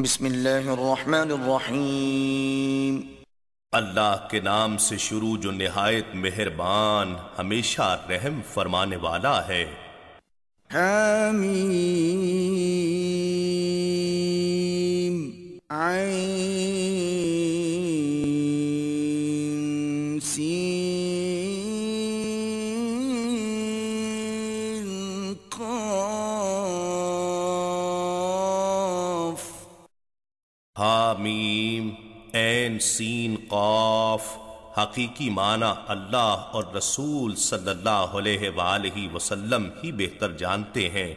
بسم اللہ الرحمن الرحیم۔ اللہ کے نام سے شروع جو نہایت مہربان ہمیشہ رحم فرمانے والا ہے۔ حامیم عین سین قاف۔ حامیم عین سین قاف۔ حقیقی معنی اللہ اور رسول صلی اللہ علیہ وآلہ وسلم ہی بہتر جانتے ہیں۔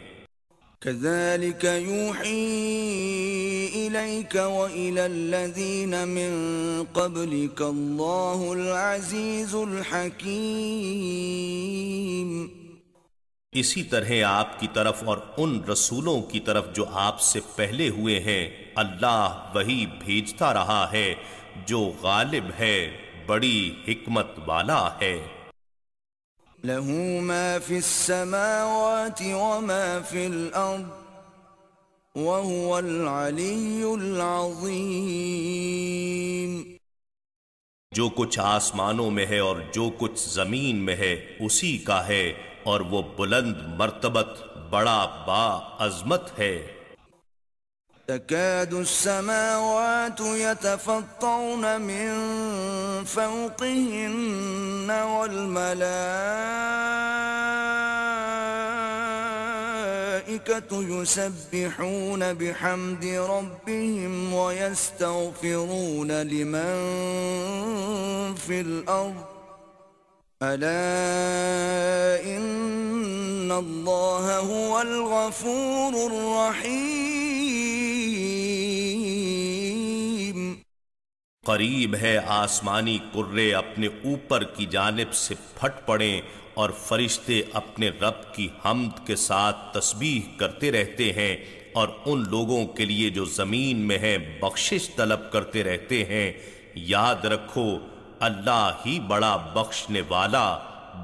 كذلك يوحي إليك وإلى الذين من قبلك الله العزيز الحكيم۔ اسی طرح آپ کی طرف اور ان رسولوں کی طرف جو آپ سے پہلے ہوئے ہیں اللہ وہی بھیجتا رہا ہے جو غالب ہے، بڑی حکمت والا ہے۔ له ما في السماوات وما في الأرض وهو العلي العظيم۔ جو کچھ آسمانوں میں ہے اور جو کچھ زمین میں ہے اسی کا ہے، اور وہ بلند مرتبت بڑا با عظمت ہے۔ تكاد السماوات يتفطرن من فوقهن والملائكة يسبحون بحمد ربهم ويستغفرون لمن في الأرض ألا إن الله هو الغفور الرحيم۔ قریب ہے آسمانی کرے اپنے اوپر کی جانب سے پھٹ پڑیں اور فرشتے اپنے رب کی حمد کے ساتھ تسبیح کرتے رہتے ہیں، اور ان لوگوں کے لیے جو زمین میں ہیں بخشش طلب کرتے رہتے ہیں۔ یاد رکھو اللہ ہی بڑا بخشنے والا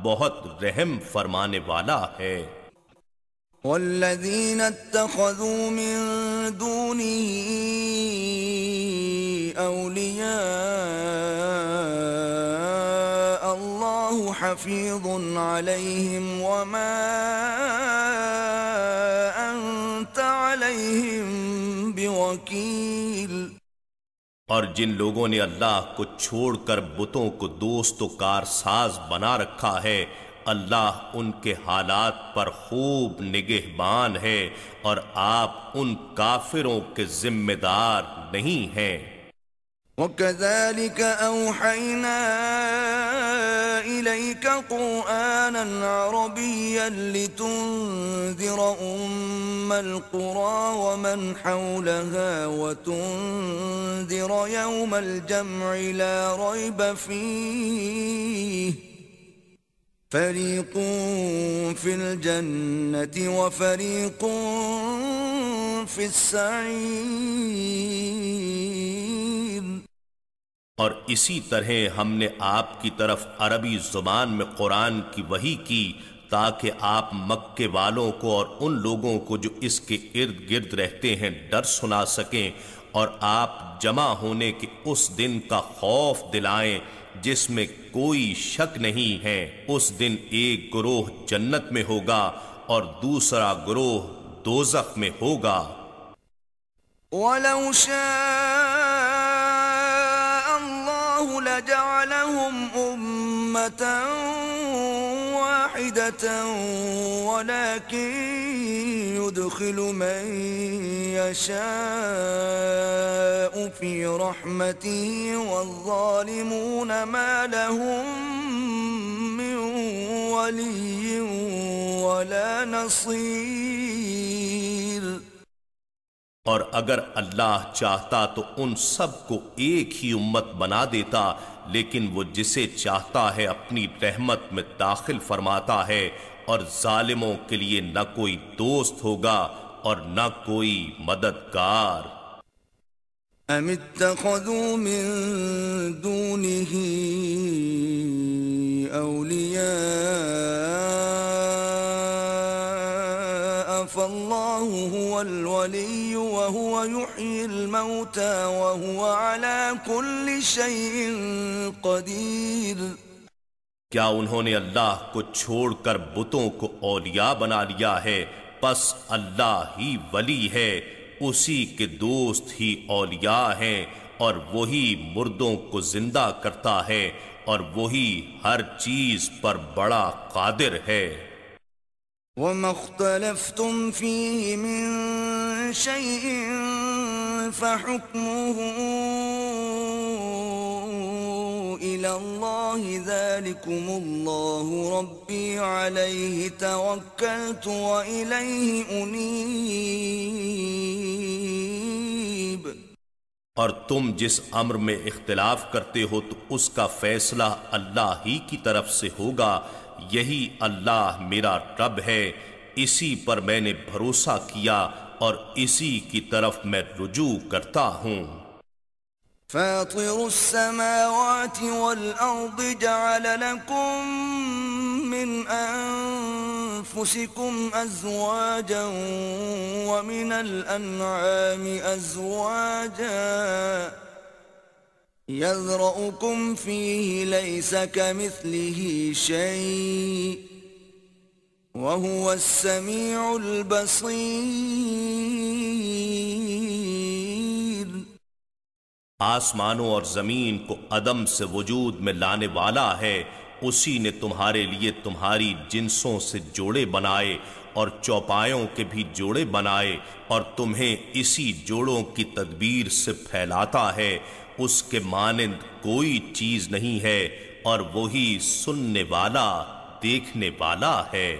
بہت رحم فرمانے والا ہے۔ والذين اتخذوا من دونه أولياء الله حفيظ عليهم وما أنت عليهم بوكيل۔ اور جن لوگوں نے اللہ کو چھوڑ کر بتوں کو دوست و کارساز بنا رکھا ہے اللہ ان کے حالات پر خوب نگہبان ہے، اور آپ ان کافروں کے ذمہ دار نہیں ہیں۔ وَكَذَلِكَ أَوْحَيْنَا إِلَيْكَ قُرْآنًا عَرَبِيًّا لِتُنذِرَ أُمَّ الْقُرَى وَمَنْ حَوْلَهَا وَتُنذِرَ يَوْمَ الْجَمْعِ لَا رَيْبَ فِيهِ فَرِيقٌ فِي الْجَنَّةِ وَفَرِيقٌ فِي السَّعِيرِ۔ اور اسی طرح ہم نے آپ کی طرف عربی زبان میں قرآن کی وحی کی تاکہ آپ مکے والوں کو اور ان لوگوں کو جو اس کے ارد گرد رہتے ہیں ڈر سنا سکیں، اور آپ جمع ہونے کے اس دن کا خوف دلائیں جس میں کوئی شک نہیں ہے۔ اس دن ایک گروہ جنت میں ہوگا اور دوسرا گروہ دوزخ میں ہوگا۔ وَلَوْ شَاءَ اللَّهُ لَجَعَلَهُمْ أُمَّةً واحدة ولكن يدخل من يشاء في رحمته والظالمون ما لهم من ولي ولا نصير۔ اور اگر اللہ چاہتا تو ان سب کو ایک ہی امت بنا دیتا، لیکن وہ جسے چاہتا ہے اپنی رحمت میں داخل فرماتا ہے، اور ظالموں کے لیے نہ کوئی دوست ہوگا اور نہ کوئی مددگار۔ ام اتخذوا من دونه اولیاء فاللہ والله هو الولي وهو يحيي الموتى وهو على كل شيء قدير۔ کیا انہوں نے اللہ کو چھوڑ کر بتوں کو اولیاء بنا لیا ہے؟ پس اللہ ہی ولی ہے، اسی کے دوست ہی اولیاء ہیں، اور وہی مردوں کو زندہ کرتا ہے، اور وہی ہر چیز پر بڑا قادر ہے۔ وما اختلفتم فيه من شيء فحكمه إلى الله ذلكم الله ربي عليه توكلت وإليه أنيب۔ اور تم جس امر میں اختلاف کرتے ہو تو اس کا فیصلہ اللہ ہی کی طرف سے ہوگا، یہی اللہ میرا رب ہے، اسی پر میں نے بھروسہ کیا اور اسی کی طرف میں رجوع کرتا ہوں۔ فاطر السماوات والأرض جعل لكم من أنفسكم أزواجا ومن الأنعام أزواجا يذرأكم فيه ليس كمثله شيء وهو السميع البصير۔ آسمانوں اور زمین کو عدم سے وجود میں لانے والا ہے، اسی نے تمہارے لیے تمہاری جنسوں سے جوڑے بنائے اور چوپایوں کے بھی جوڑے بنائے، اور تمہیں اسی جوڑوں کی تدبیر سے پھیلاتا ہے، اس کے مانند کوئی چیز نہیں ہے، اور وہی سننے والا دیکھنے والا ہے۔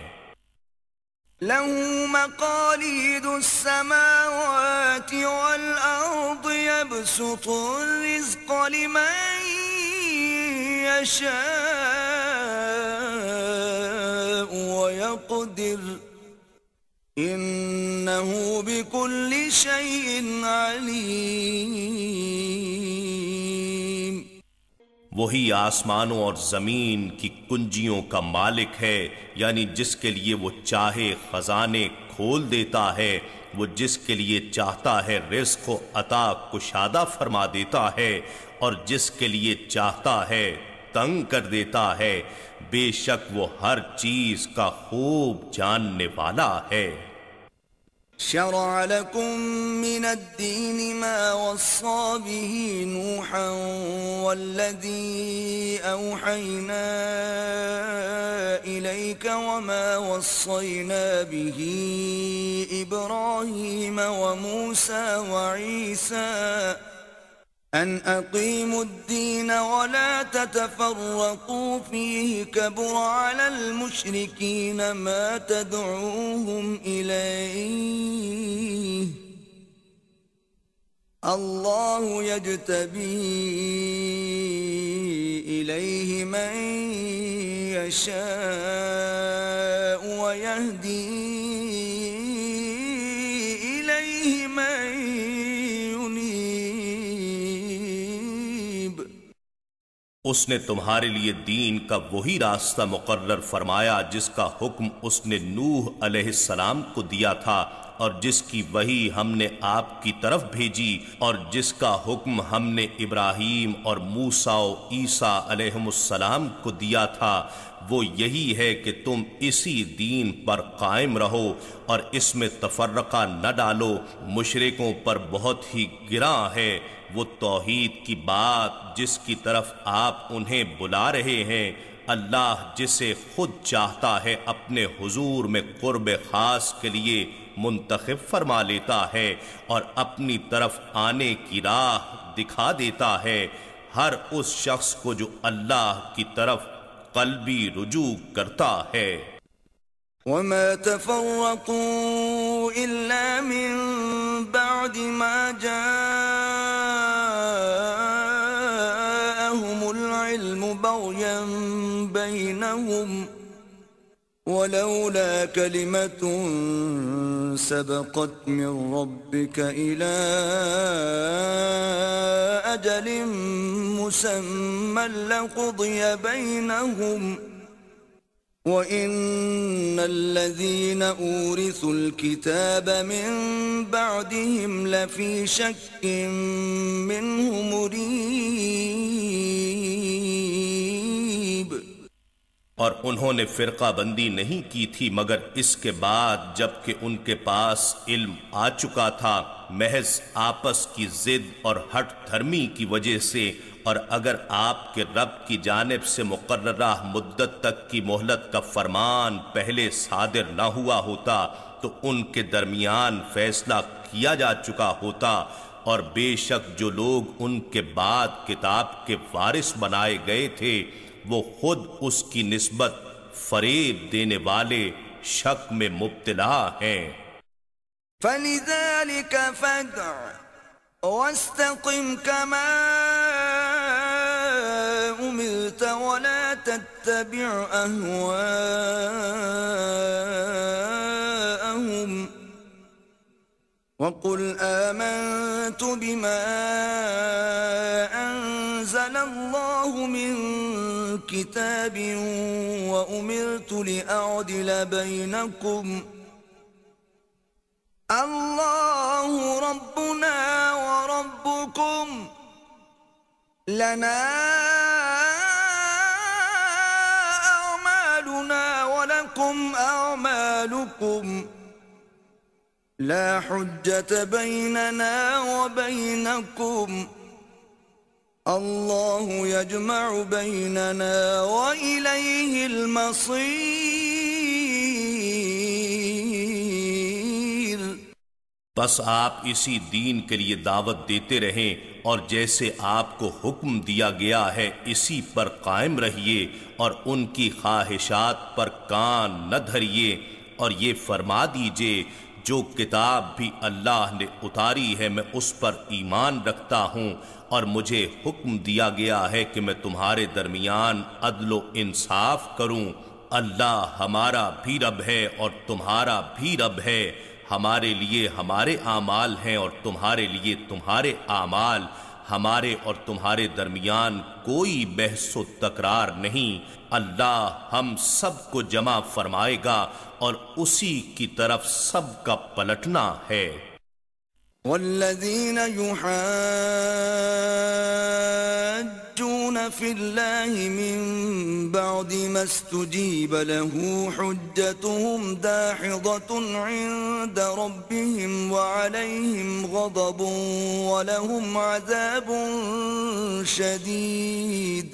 له مقاليد السماوات والأرض يبسط الرزق لمن يشاء ويقدر إنه بكل شيء عليم۔ وہی آسمانوں اور زمین کی کنجیوں کا مالک ہے، یعنی جس کے لیے وہ چاہے خزانے کھول دیتا ہے، وہ جس کے لیے چاہتا ہے رزق و عطا کشادہ فرما دیتا ہے، اور جس کے لیے چاہتا ہے تنگ کر دیتا ہے، بے شک وہ ہر چیز کا خوب جاننے والا ہے۔ شرع لكم من الدين ما وصى به نوحا والذي أوحينا إليك وما وصينا به إبراهيم وموسى وعيسى أن أقيموا الدين ولا تتفرقوا فيه كبر على المشركين ما تدعوهم إليه الله يجتبي إليه من يشاء ويهدي إليه من اس نے تمہارے لیے دین کا وہی راستہ مقرر فرمایا جس کا حکم اس نے نوح علیہ السلام کو دیا تھا، اور جس کی وحی ہم نے آپ کی طرف بھیجی، اور جس کا حکم ہم نے ابراہیم اور موسیٰ و عیسیٰ علیہم السلام کو دیا تھا، وہ یہی ہے کہ تم اسی دین پر قائم رہو اور اس میں تفرقہ نہ ڈالو۔ مشرکوں پر بہت ہی گراں ہے وہ توحید کی بات جس کی طرف آپ انہیں بلا رہے ہیں۔ اللہ جسے خود چاہتا ہے اپنے حضور میں قرب خاص کے لیے منتخب فرما لیتا ہے اور اپنی طرف آنے کی راہ دکھا دیتا ہے ہر اس شخص کو جو اللہ کی طرف قلبی رجوع کرتا ہے۔ وما تفرقوا إلا من بعد ما جاءهم العلم بغيا بينهم ولولا كلمة سبقت من ربك إلى أجل مسمى لقضي بينهم وَإِنَّ الَّذِينَ أُورِثُوا الْكِتَابَ مِن بَعْدِهِمْ لَفِي شَكٍّ مِّنْهُ مُرِيبٍ۔ اور انہوں نے فرقہ بندی نہیں کی تھی مگر اس کے بعد جب کہ ان کے پاس علم آ چکا تھا، محض آپس کی ضد اور ہٹ دھرمی کی وجہ سے، اور اگر آپ کے رب کی جانب سے مقررہ مدت تک کی مہلت کا فرمان پہلے صادر نہ ہوا ہوتا تو ان کے درمیان فیصلہ کیا جا چکا ہوتا، اور بے شک جو لوگ ان کے بعد کتاب کے وارث بنائے گئے تھے وہ خود اس کی نسبت فریب دینے والے شک میں مبتلا ہیں۔ فَلِذَلِكَ فَادْعُ وَاسْتَقِمْ كَمَا أُمِرْتَ وَلَا تَتَّبِعْ أَهْوَاءَهُمْ وَقُلْ آمَنْتُ بِمَا أَنزَلَ اللَّهُ مِنْ كِتَابٍ وَأُمِرْتُ لِأَعْدِلَ بَيْنَكُمْ اللَّهُ رَبُّنَا وَرَبُّكُمْ لَنَا أَعْمَالُنَا وَلَكُمْ أَعْمَالُكُمْ لا حجة بيننا وبينكم الله يجمع بيننا وإليه المصير۔ بس آپ اسی دین کے لیے دعوت دیتے رہیں اور جیسے آپ کو حکم دیا گیا ہے اسی پر قائم رہیے، اور ان کی خواہشات پر کان نہ دھریے، اور یہ فرما دیجئے جو کتاب بھی اللہ نے اتاری ہے میں اس پر ایمان رکھتا ہوں، اور مجھے حکم دیا گیا ہے کہ میں تمہارے درمیان عدل و انصاف کروں۔ اللہ ہمارا بھی رب ہے اور تمہارا بھی رب ہے، ہمارے لیے ہمارے اعمال ہیں اور تمہارے لیے تمہارے اعمال، ہمارے اور تمہارے درمیان کوئی بحث و تکرار نہیں، اللہ ہم سب کو جمع فرمائے گا اور اسی کی طرف سب کا پلٹنا ہے۔ والذین یحاجون فی اللہ من بعد ما استجیب له حجتهم داحضة عند ربهم وعلیہم غضب ولهم عذاب شدید۔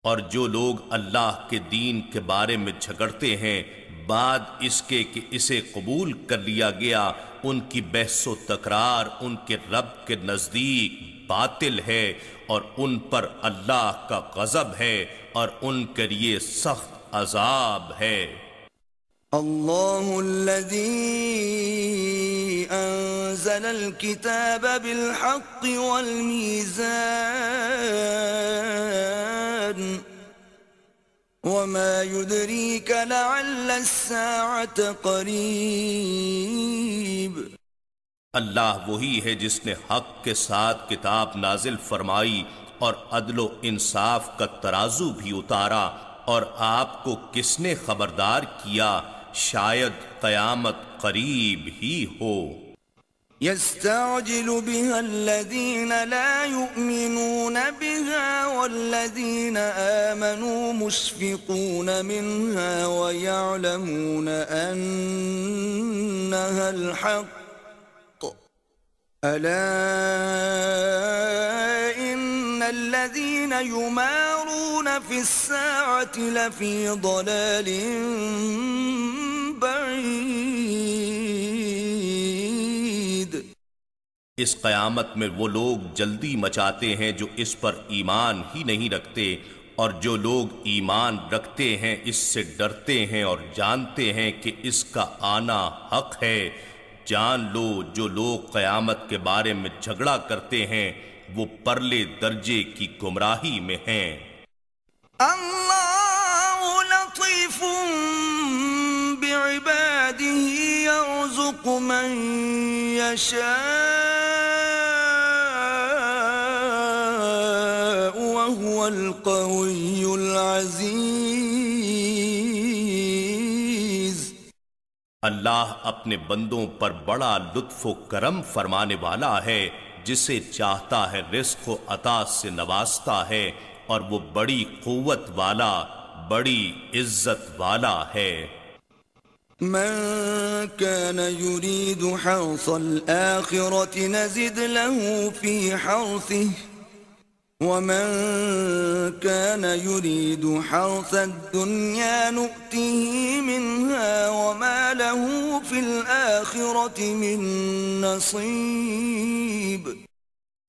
اور جو لوگ اللہ کے دین کے بارے میں جھگڑتے ہیں بعد اس کے کہ اسے قبول کر لیا گیا، ان کی بحث و تکرار ان کے رب کے نزدیک باطل ہے، اور ان پر اللہ کا غضب ہے اور ان کے لیے سخت عذاب ہے۔ اللہ الذی انزل الكتاب بالحق والمیزان وما يدريك لعل الساعة قریب۔ اللہ وہی ہے جس نے حق کے ساتھ کتاب نازل فرمائی اور عدل و انصاف کا ترازو بھی اتارا، اور آپ کو کس نے خبردار کیا شاید قیامت قریب ہی ہو۔ يستعجل بها الذين لا يؤمنون بها والذين آمنوا مشفقون منها ويعلمون أنها الحق ألا إن الذين يمارون في الساعة لفي ضلال بعيد۔ اس قیامت میں وہ لوگ جلدی مچاتے ہیں جو اس پر ایمان ہی نہیں رکھتے، اور جو لوگ ایمان رکھتے ہیں اس سے ڈرتے ہیں اور جانتے ہیں کہ اس کا آنا حق ہے۔ جان لو جو لوگ قیامت کے بارے میں جھگڑا کرتے ہیں وہ پرلے درجے کی گمراہی میں ہیں۔ اللہ لطیف بعباده يرزق من يشاء وهو القوي العزيز۔ اللہ اپنے بندوں پر بڑا لطف و کرم فرمانے والا ہے، جسے چاہتا ہے رزق و عطا سے نوازتا ہے، اور وہ بڑی قوت والا، بڑی عزت والا ہے۔ من كان يريد حرث الآخرة نزد له في حرثه ومن كان يريد حرث الدنيا نؤته منها وما له في الآخرة من نصيب۔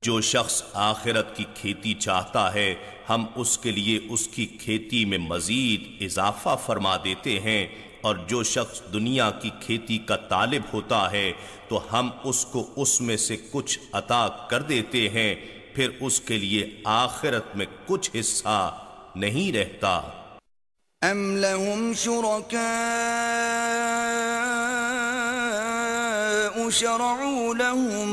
جو شخص آخرت کی کھیتی چاہتا ہے ہم اس کے لیے اس کی کھیتی میں مزید اضافہ فرما دیتے ہیں، اور جو شخص دنیا کی کھیتی کا طالب ہوتا ہے تو ہم اس کو اس میں سے کچھ عطا کر دیتے ہیں، پھر اس کے لیے آخرت میں کچھ حصہ نہیں رہتا۔ ام لهم شركاء شرعوا لهم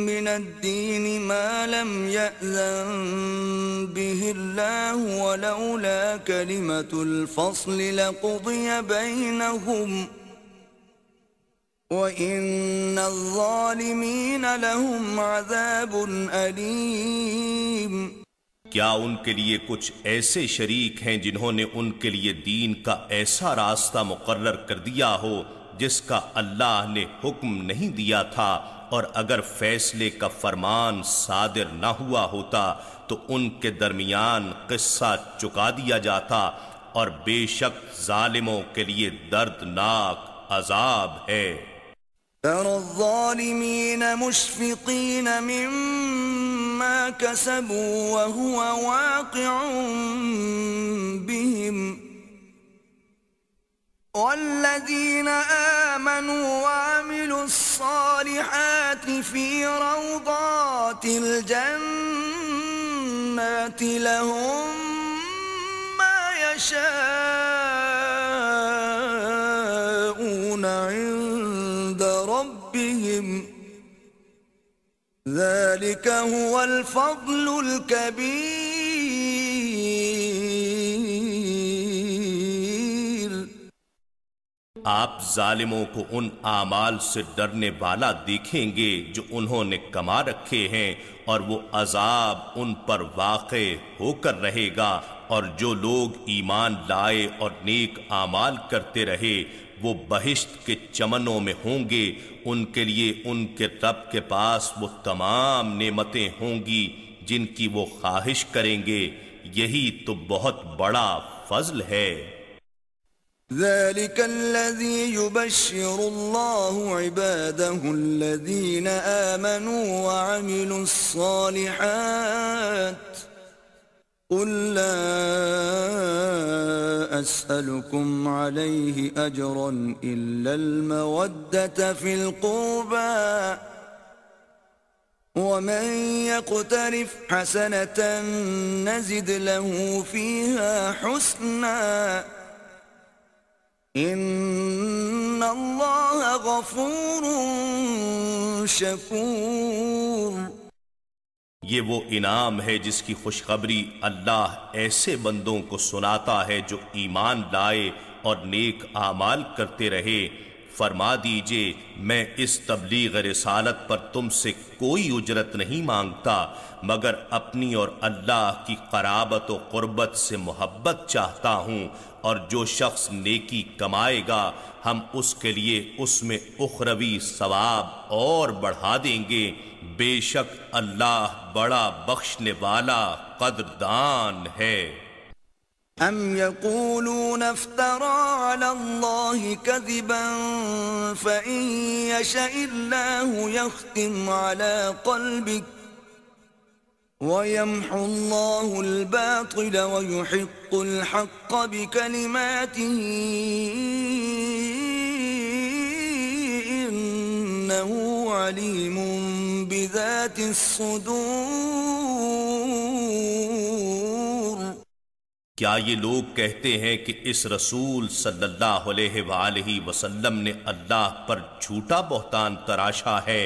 من الدين ما لم يأذن به الله ولولا كلمة الفصل لقضي بينهم وإن الظالمين لهم عذاب أليم۔ کیا ان کے لیے کچھ ایسے شریک ہیں جنہوں نے ان کے لیے دین کا ایسا راستہ مقرر کر دیا ہو جس کا اللہ نے حکم نہیں دیا تھا، اور اگر فیصلے کا فرمان صادر نہ ہوا ہوتا تو ان کے درمیان قصہ چکا دیا جاتا، اور بے شک ظالموں کے لیے دردناک عذاب ہے۔ ترى الظالمين مشفقين مما كسبوا وهو واقع بهم والذين آمنوا وعملوا الصالحات في روضات الجنات لهم ما يشاءون عند ربهم ذلك هو الفضل الكبير۔ آپ ظالموں کو ان اعمال سے ڈرنے والا دیکھیں گے جو انہوں نے کما رکھے ہیں، اور وہ عذاب ان پر واقع ہو کر رہے گا، اور جو لوگ ایمان لائے اور نیک اعمال کرتے رہے وہ بہشت کے چمنوں میں ہوں گے، ان کے لیے ان کے رب کے پاس وہ تمام نعمتیں ہوں گی جن کی وہ خواہش کریں گے، یہی تو بہت بڑا فضل ہے۔ ذلك الذي يبشر الله عباده الذين آمنوا وعملوا الصالحات قل لا أسألكم عليه أجرا إلا المودة في القربى ومن يقترف حسنة نزد له فيها حسنا ان اللہ غفور شکور۔ یہ وہ انعام ہے جس کی خوشخبری اللہ ایسے بندوں کو سناتا ہے جو ایمان لائے اور نیک اعمال کرتے رہے۔ فرما دیجئے میں اس تبلیغ رسالت پر تم سے کوئی اجرت نہیں مانگتا مگر اپنی اور اللہ کی قرابت و قربت سے محبت چاہتا ہوں، اور جو شخص نیکی کمائے گا ہم اس کے لیے اس میں اخروی ثواب اور بڑھا دیں گے، بے شک اللہ بڑا بخشنے والا قدردان ہے۔ ام یقولون افترى على الله كذبا فإن يشاء الله يختم على قلبك ويمحو الله الباطل ويحق الحق بكلماته إنه عليم بذات الصدور۔ کیا یہ لوگ کہتے ہیں کہ اس رسول صلی اللہ علیہ وآلہ وسلم نے اللہ پر جھوٹا بہتان تراشا ہے؟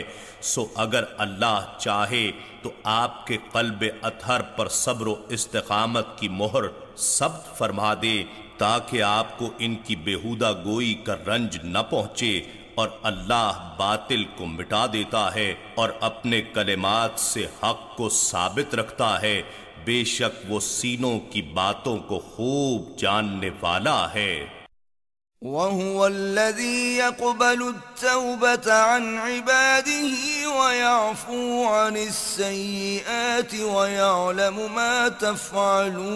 سو اگر اللہ چاہے تو آپ کے قلب اطہر پر صبر و استقامت کی مہر ثبت فرما دے، تاکہ آپ کو ان کی بیہودہ گوئی کا رنج نہ پہنچے، اور اللہ باطل کو مٹا دیتا ہے اور اپنے کلمات سے حق کو ثابت رکھتا ہے، بے شک وہ سینوں کی باتوں کو خوب جاننے والا ہے۔ وَهُوَ الَّذِي يَقْبَلُ التَّوْبَةَ عَنْ عِبَادِهِ وَيَعْفُو عَنِ السَّيِّئَاتِ وَيَعْلَمُ مَا تَفْعَلُونَ۔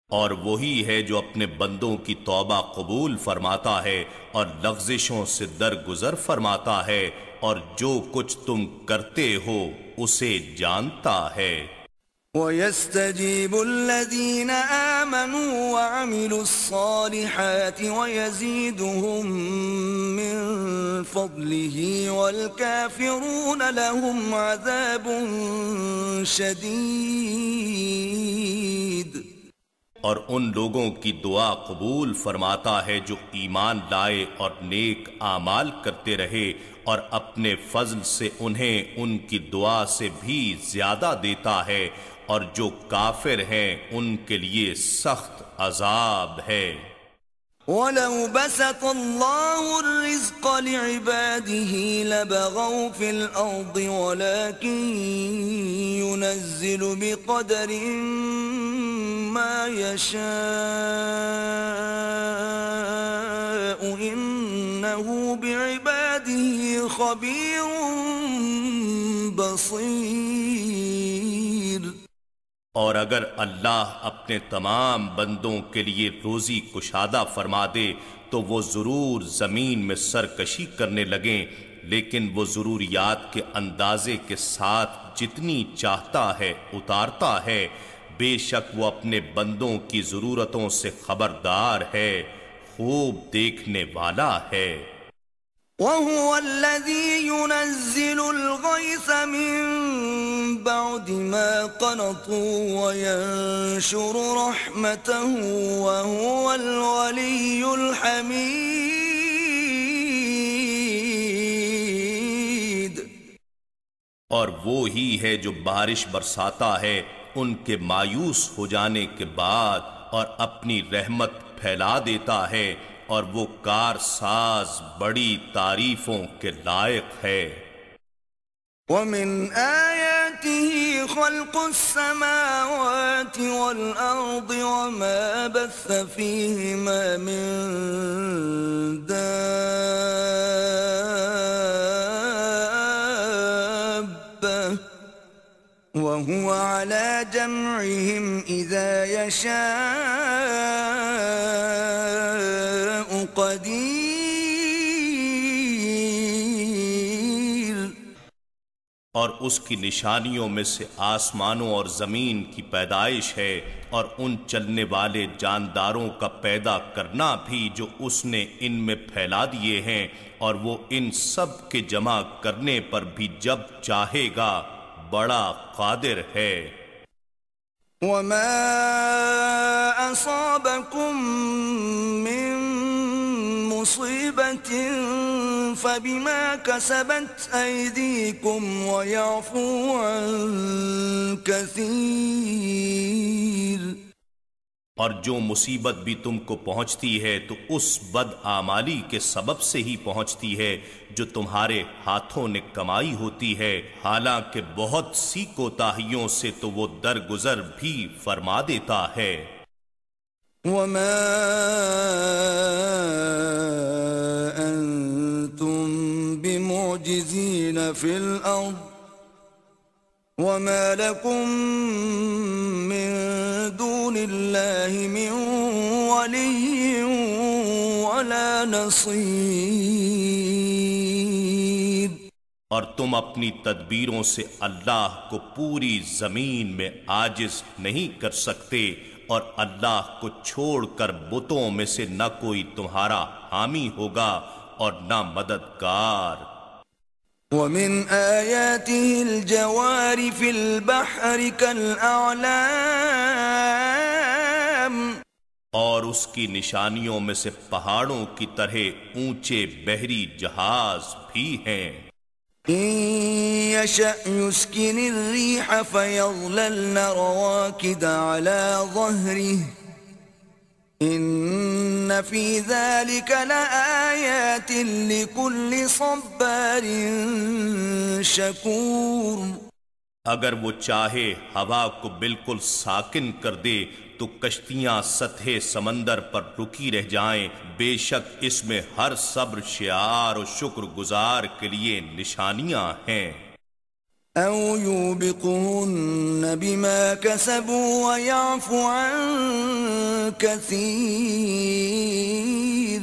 اور وہی ہے جو اپنے بندوں کی توبہ قبول فرماتا ہے اور لغزشوں سے درگزر فرماتا ہے، اور جو کچھ تم کرتے ہو اسے جانتا ہے۔ وَيَسْتَجِيبُ الَّذِينَ آمَنُوا وَعَمِلُوا الصَّالِحَاتِ وَيَزِيدُهُم مِّن فَضْلِهِ وَالْكَافِرُونَ لَهُمْ عَذَابٌ شَدِيدٌ۔ اور ان لوگوں کی دعا قبول فرماتا ہے جو ایمان لائے اور نیک اعمال کرتے رہے، اور اپنے فضل سے انہیں ان کی دعا سے بھی زیادہ دیتا ہے، اور جو کافر ہیں ان کے لیے سخت عذاب ہے۔ وَلَوْ بَسَطَ اللَّهُ الرِّزْقَ لِعِبَادِهِ لَبَغَوْا فِي الْأَرْضِ وَلَكِن يُنَزِّلُ بِقَدَرٍ مَا يَشَاءُ إِنَّهُ بِعِبَادِهِ خَبِيرٌ بَصِيرٌ۔ اور اگر اللہ اپنے تمام بندوں کے لیے روزی کشادہ فرما دے تو وہ ضرور زمین میں سرکشی کرنے لگیں، لیکن وہ ضروریات کے اندازے کے ساتھ جتنی چاہتا ہے اتارتا ہے، بے شک وہ اپنے بندوں کی ضرورتوں سے خبردار ہے، خوب دیکھنے والا ہے۔ وَهُوَ الَّذِي يُنَزِّلُ الْغَيْثَ مِن بَعْدِ مَا قَنَطُوا وَيَنشُرُ رَحْمَتَهُ وَهُوَ الْوَلِيُّ الْحَمِيدُ۔ اور وہ ہی ہے جو بارش برساتا ہے ان کے مایوس ہو جانے کے بعد، اور اپنی رحمت پھیلا دیتا ہے، اور وہ کارساز بڑی تعریفوں کے لائق ہے۔ وَمِنْ آيَاتِهِ خَلْقُ السَّمَاوَاتِ وَالْأَرْضِ وَمَا بَثَّ فِيهِمَا مِن دَابَّةٍ وَهُوَ عَلَى جَمْعِهِمْ إِذَا يَشَاءُ قَدِيرٌ۔ اور اس کی نشانیوں میں سے آسمانوں اور زمین کی پیدائش ہے، اور ان چلنے والے جانداروں کا پیدا کرنا بھی جو اس نے ان میں پھیلا دیے ہیں، اور وہ ان سب کے جمع کرنے پر بھی جب چاہے گا بڑا قادر ہے۔ وَمَا أَصَابَكُم مِّن مُّصِيبَةٍ فَبِمَا كَسَبَتْ أَيْدِيكُمْ وَيَعْفُو عَن كَثِيرٍ۔ اور جو مصیبت بھی تم کو پہنچتی ہے تو اس بد اعمالی کے سبب سے ہی پہنچتی ہے جو تمہارے ہاتھوں نے کمائی ہوتی ہے، حالانکہ بہت سی کوتاہیوں سے تو وہ درگزر بھی فرما دیتا ہے۔ وَمَا أَنتُم بِمُعْجِزِينَ فِي الْأَرْضِ وَمَا لَكُم مِّن دُونِ اللَّهِ مِن وَلِيٍّ وَلَا نَصِيرٍ۔ اور تم اپنی تدبیروں سے اللہ کو پوری زمین میں عاجز نہیں کر سکتے، اور اللہ کو چھوڑ کر بتوں میں سے نہ کوئی تمہارا حامی ہوگا اور نہ مددگار۔ وَمِنْ آيَاتِهِ الْجَوَارِ فِي الْبَحْرِ كَالْأَعْلَامِ۔ اور اس کی نشانیوں میں سے پہاڑوں کی طرح اونچے بحری جہاز بھی ہیں۔ إن يشأ يسكن الريح فيظللن رواكد على ظهره إن في ذلك لآيات لكل صبار شكور. اگر وہ چاہے ہوا کو بالکل ساکن کر دے تو کشتیاں سطح سمندر پر رکی رہ جائیں. بے شک اس میں ہر صبر شعار و شکر گزار کے لیے نشانیاں ہیں. أو يوبقهن بما كسبوا ويعفو عن كثير.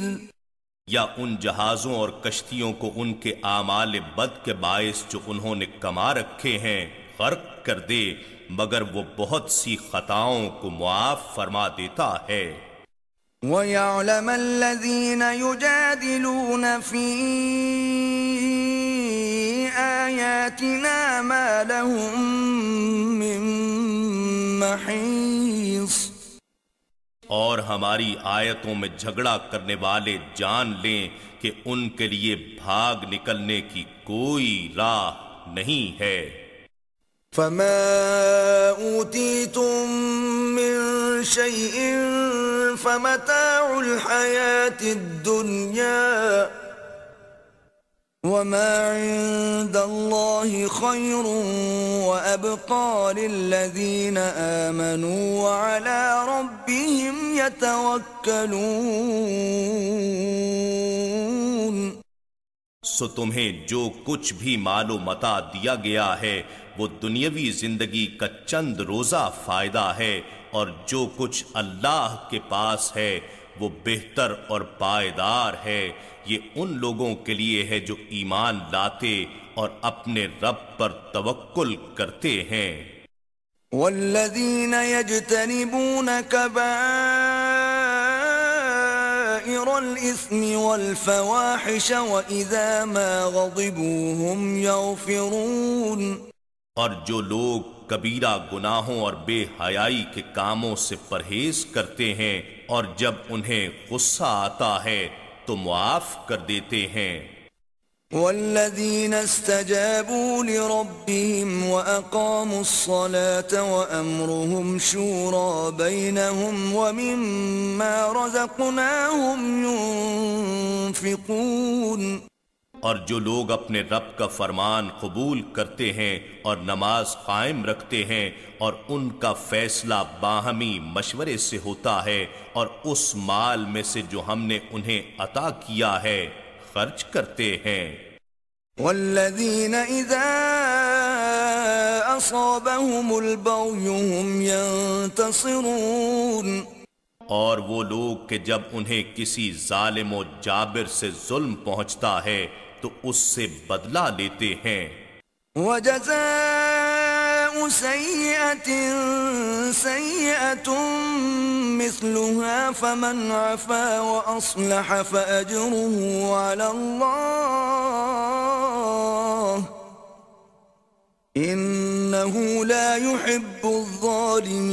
یا ان جہازوں اور کشتیوں کو ان کے اعمال بد کے باعث جو انہوں نے کما رکھے ہیں غرق کر دے، مگر وہ بہت سی خطاؤں کو معاف فرما دیتا ہے. وَيَعْلَمَ الَّذِينَ يُجَادِلُونَ فِي آيَاتِنَا مَا لَهُم مِّن مَّحِيصٍ. اور ہماری آیتوں میں جھگڑا کرنے والے جان لیں کہ ان کے لیے بھاگ نکلنے کی کوئی راہ نہیں ہے. فَمَا أُوتِيتُم مِّن شَيْءٍ فَمَتَاعُ الْحَيَاةِ الدُّنْيَا وَمَا عِندَ اللَّهِ خَيْرٌ وَأَبْقَىٰ لِلَّذِينَ آمَنُوا وَعَلَىٰ رَبِّهِمْ يَتَوَكَّلُونَ. سو تمہیں جو کچھ بھی مال و متاع دیا گیا ہے وہ دنیاوی زندگی کا چند روزہ فائدہ ہے، اور جو کچھ اللہ کے پاس ہے وہ بہتر اور پائیدار ہے. یہ ان لوگوں کے لیے ہے جو ایمان لاتے اور اپنے رب پر توکل کرتے ہیں. والذین یجتنبون کبائر الإثم والفواحش وإذا ما غضبوا هم يغفرون. اور جو لوگ کبیرہ گناہوں اور بے حیائی کے کاموں سے پرہیز کرتے ہیں اور جب انہیں غصہ آتا ہے تو معاف کر دیتے ہیں. والذین استجابوا لربهم وأقاموا الصلاة وأمرهم شورى بينهم ومما رزقناهم ينفقون. اور جو لوگ اپنے رب کا فرمان قبول کرتے ہیں اور نماز قائم رکھتے ہیں اور ان کا فیصلہ باہمی مشورے سے ہوتا ہے اور اس مال میں سے جو ہم نے انہیں عطا کیا ہے خرچ کرتے ہیں. والذین اذا اصابهم البغی هم ينتصرون. اور وہ لوگ کہ جب انہیں کسی ظالم و جابر سے ظلم پہنچتا ہے تو اس سے بدلہ لیتے ہیں. وَجَزَاءُ سَيِّئَةٍ سَيِّئَةٌ مِثْلُهَا فَمَنْ عَفَا وَأَصْلَحَ فَأَجْرُهُ عَلَى اللَّهِ إِنَّهُ لَا يُحِبُّ الظَّالِمِينَ.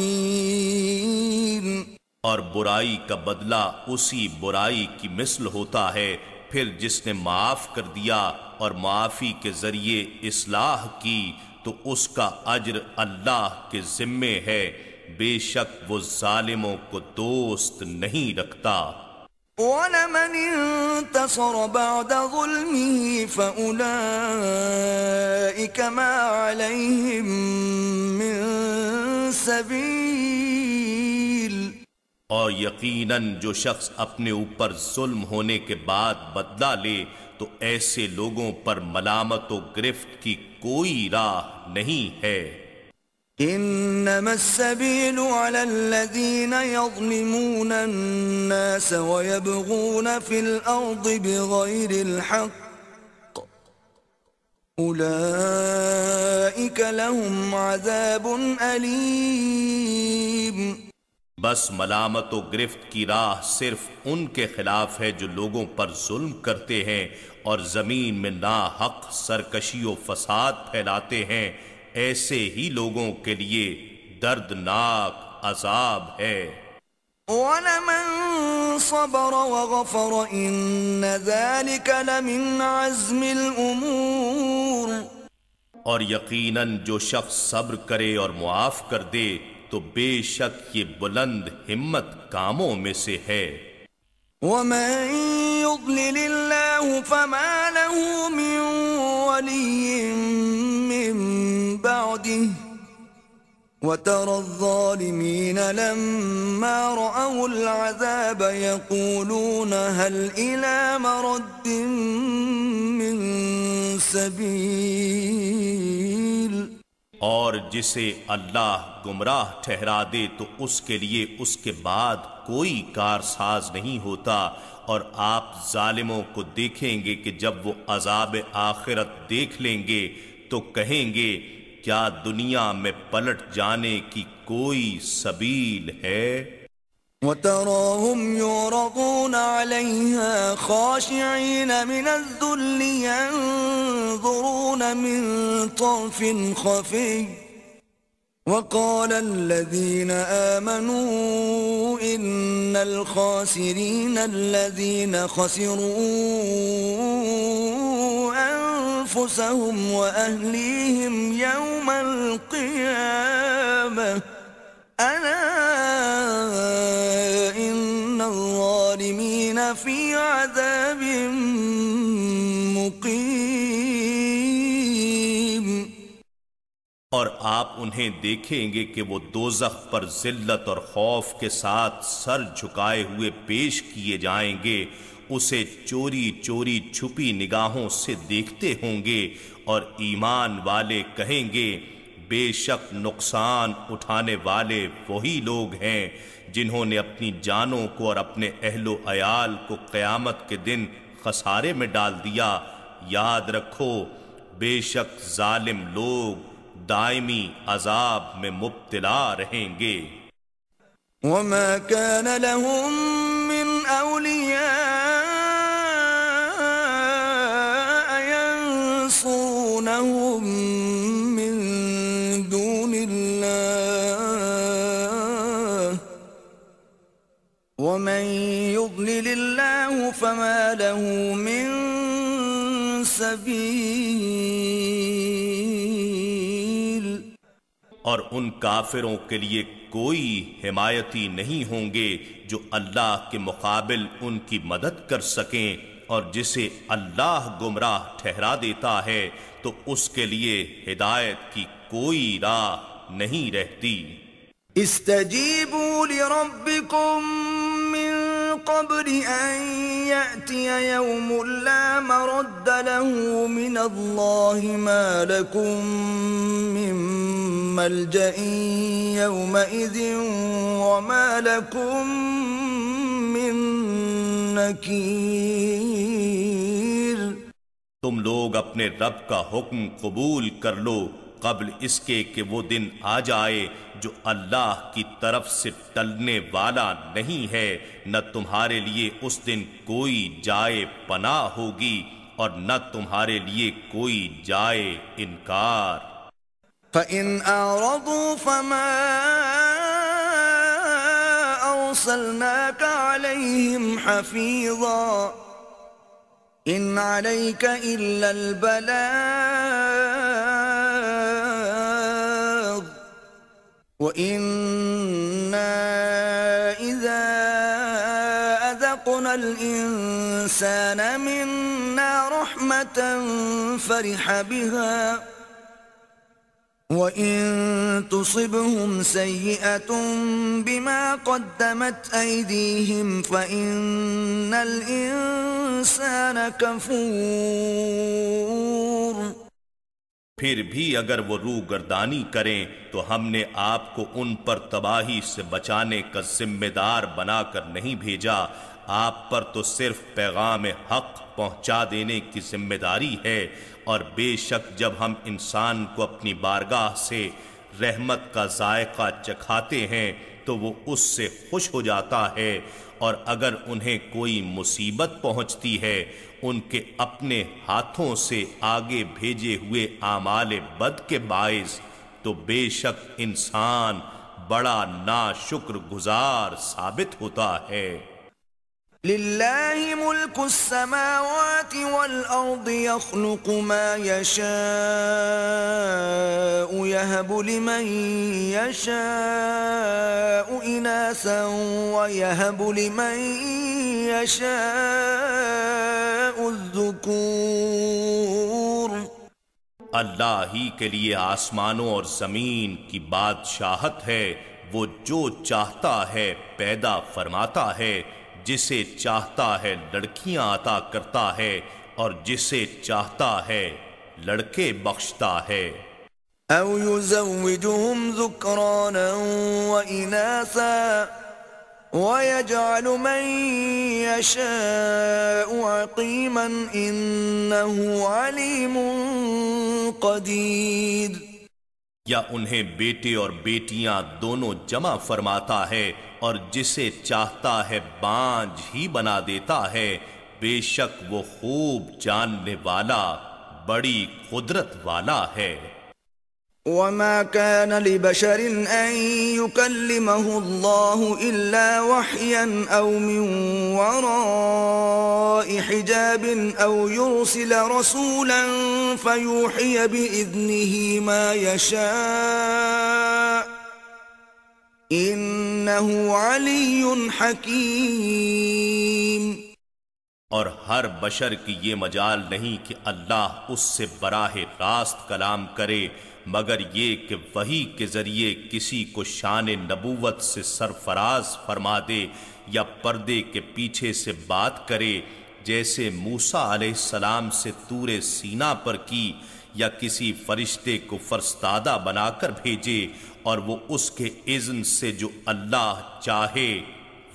اور برائی کا بدلہ اسی برائی کی مثل ہوتا ہے، پھر جس نے معاف کر دیا اور معافی کے ذریعے اصلاح کی تو اس کا اجر اللہ کے ذمے ہے. بے شک وہ ظالموں کو دوست نہیں رکھتا. وَلَمَنِ انتصر بعد ظلمه فَأُولَئِكَ مَا عَلَيْهِمْ مِنْ سَبِيلٍ. اور یقیناً جو شخص اپنے اوپر ظلم ہونے کے بعد بدلہ لے تو ایسے لوگوں پر ملامت و گرفت کی کوئی راہ نہیں ہے. انما السبيل على الذين يظلمون الناس ويبغون في الارض بغير الحق اولئك لهم عذاب اليم. بس ملامت و گرفت کی راہ صرف ان کے خلاف ہے جو لوگوں پر ظلم کرتے ہیں اور زمین میں ناحق سرکشی و فساد پھیلاتے ہیں. ایسے ہی لوگوں کے لیے دردناک عذاب ہے. وَلَمَن صَبَرَ وَغَفَرَ إِنَّ ذَلِكَ لَمِنْ عَزْمِ الْأُمُورِ. اور یقیناً جو شخص صبر کرے اور معاف کر دے تو بے شک یہ بلند ہمت کاموں میں سے ہے۔ ومن يضلل الله فما له من ولي من بعده وترى الظالمين لما رأوا العذاب يقولون هل إلى مرد من سبيل۔ اور جسے اللہ گمراہ ٹھہرا دے تو اس کے لیے اس کے بعد کوئی کارساز نہیں ہوتا، اور آپ ظالموں کو دیکھیں گے کہ جب وہ عذاب آخرت دیکھ لیں گے تو کہیں گے کیا دنیا میں پلٹ جانے کی کوئی سبیل ہے؟ وتراهم يعرضون عليها خاشعين من الذل ينظرون من طرف خفي وقال الذين آمنوا إن الخاسرين الذين خسروا أنفسهم وأهليهم يوم القيامة ألا إن الظالمين في عذاب مقيم۔ اور آپ انہیں دیکھیں گے کہ وہ دوزخ پر ذلت اور خوف کے ساتھ سر جھکائے ہوئے پیش کیے جائیں گے، اسے چوری چوری چھپی نگاہوں سے دیکھتے ہوں گے، اور ایمان والے کہیں گے بے شک نقصان اٹھانے والے وہی لوگ ہیں جنہوں نے اپنی جانوں کو اور اپنے اہل و عیال کو قیامت کے دن خسارے میں ڈال دیا۔ یاد رکھو بے شک ظالم لوگ دائمی عذاب میں مبتلا رہیں گے۔ وما كان لهم من أولياء ينصرونهم من دون الله ومن يضلل الله فما له من سبيل۔ اور ان کافروں کے لیے کوئی حمایتی نہیں ہوں گے جو اللہ کے مقابل ان کی مدد کر سکیں، اور جسے اللہ گمراہ ٹھہرا دیتا ہے تو اس کے لیے ہدایت کی کوئی راہ نہیں رہتی۔ استجیبوا لربکم من قبل ان یأتی یوم لا مرد له من اللہ ما لکم من ملجأ یومئذ وما لکم من نکیر۔ تم لوگ اپنے رب کا حکم قبول کر لو قبل اس کے کہ وہ دن آ جائے جو اللہ کی طرف سے ٹلنے والا نہیں ہے، نہ تمہارے لیے اس دن کوئی جائے پناہ ہوگی اور نہ تمہارے لیے کوئی جائے انکار۔ فَإِنْ أَعْرَضُوا فَمَا أَرْسَلْنَاكَ عَلَيْهِمْ حَفِيظًا إِنْ عَلَيْكَ إِلَّا الْبَلَاغُ وَإِنَّا إِذَا أَذَقْنَا الْإِنسَانَ مِنَّا رَحْمَةً فَرِحَ بِهَا وَإِن تُصِبْهُمْ سَيِّئَةٌ بِمَا قَدَّمَتْ أَيْدِيهِمْ فَإِنَّ الْإِنسَانَ كَفُورٌ۔ پھر بھی اگر وہ روگردانی کریں تو ہم نے آپ کو ان پر تباہی سے بچانے کا ذمہ دار بنا کر نہیں بھیجا، آپ پر تو صرف پیغام حق پہنچا دینے کی ذمہ داری ہے، اور بے شک جب ہم انسان کو اپنی بارگاہ سے رحمت کا ذائقہ چکھاتے ہیں تو وہ اس سے خوش ہو جاتا ہے، اور اگر انہیں کوئی مصیبت پہنچتی ہے ان کے اپنے ہاتھوں سے آگے بھیجے ہوئے اعمال بد کے باعث تو بے شک انسان بڑا ناشکر گزار ثابت ہوتا ہے۔ لله ملك السماوات والأرض يخلق ما يشاء يهب لمن يشاء إناثا ويهب لمن يشاء الذكور. اللہ ہی کے لیے آسمانوں اور زمین کی بادشاہت ہے، وہ جو چاہتا ہے پیدا فرماتا ہے، جسے چاہتا ہے لڑکیاں عطا کرتا ہے اور جسے چاہتا ہے لڑکے بخشتا ہے. أو يزوجهم ذكرانا وإناثا ويجعل من يشاء عقيما إنه عليم قدير. یا انہیں بیٹے اور بیٹیاں دونوں جمع فرماتا ہے اور جسے چاہتا ہے بانجھ ہی بنا دیتا ہے، بے شک وہ خوب جاننے والا بڑی قدرت والا ہے. وما كان لبشر أن يكلمه الله إلا وحيا أو من وراء حجاب أو يرسل رسولا فيوحي بإذنه ما يشاء إنه علي حكيم. اور ہر بشر کی یہ مجال نہیں کہ اللہ اس سے براہ راست کلام کرے مگر یہ کہ وحی کے ذریعے کسی کو شان نبوت سے سرفراز فرما دے یا پردے کے پیچھے سے بات کرے، جیسے موسیٰ علیہ السلام سے طور سینا پر کی، یا کسی فرشتے کو فرستادہ بنا کر بھیجے اور وہ اس کے اذن سے جو اللہ چاہے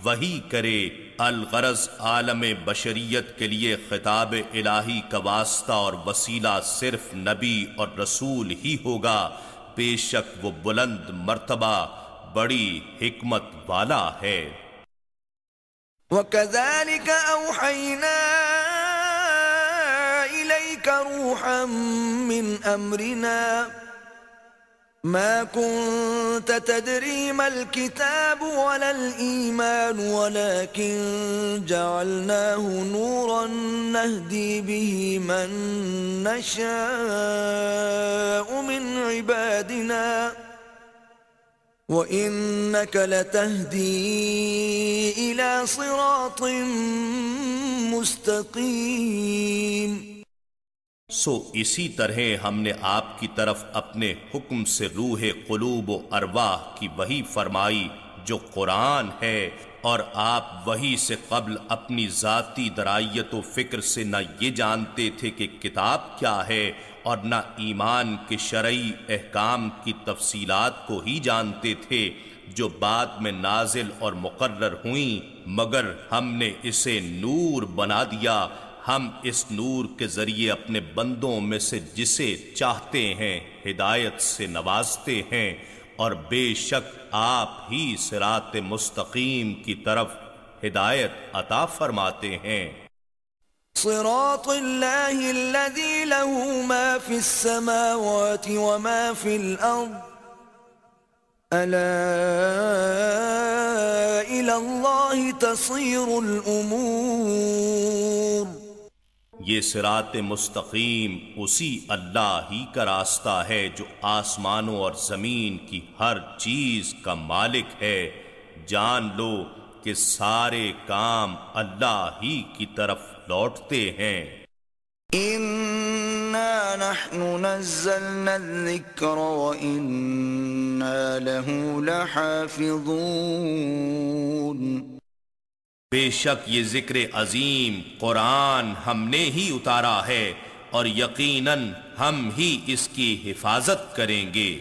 وہی کرے. الغرض عالم بشریت کے لیے خطاب الہی کا واسطہ اور وسیلہ صرف نبی اور رسول ہی ہوگا، بے شک وہ بلند مرتبہ بڑی حکمت والا ہے. وَكَذَلِكَ أَوْحَيْنَا إِلَيْكَ رُوحًا مِّنْ أَمْرِنَا ما كنت تدري ما الكتاب ولا الإيمان ولكن جعلناه نورا نهدي به من نشاء من عبادنا وإنك لتهدي إلى صراط مستقيم. سو اسی طرح ہم نے آپ کی طرف اپنے حکم سے روح قلوب و ارواح کی وحی فرمائی جو قرآن ہے، اور آپ وحی سے قبل اپنی ذاتی درائیت و فکر سے نہ یہ جانتے تھے کہ کتاب کیا ہے اور نہ ایمان کے شرعی احکام کی تفصیلات کو ہی جانتے تھے جو بعد میں نازل اور مقرر ہوئیں، مگر ہم نے اسے نور بنا دیا. ہم اس نور کے ذریعے اپنے بندوں میں سے جسے چاہتے ہیں ہدایت سے نوازتے ہیں، اور بے شک آپ ہی صراط مستقیم کی طرف ہدایت عطا فرماتے ہیں. صراط اللہ الذی له ما فی السماوات وما فی الارض الا الى اللہ تصیر الامور. یہ صراط مستقیم اسی اللہ ہی کا راستہ ہے جو آسمانوں اور زمین کی ہر چیز کا مالک ہے. جان لو کہ سارے کام اللہ ہی کی طرف لوٹتے ہیں. اِنَّا نَحْنُ نَزَّلْنَا الذِّكْرَ وَإِنَّا لَهُ لَحَافِظُونَ. بے شک یہ ذکر عظیم قرآن ہم نے ہی اتارا ہے اور یقیناً ہم ہی اس کی حفاظت کریں گے.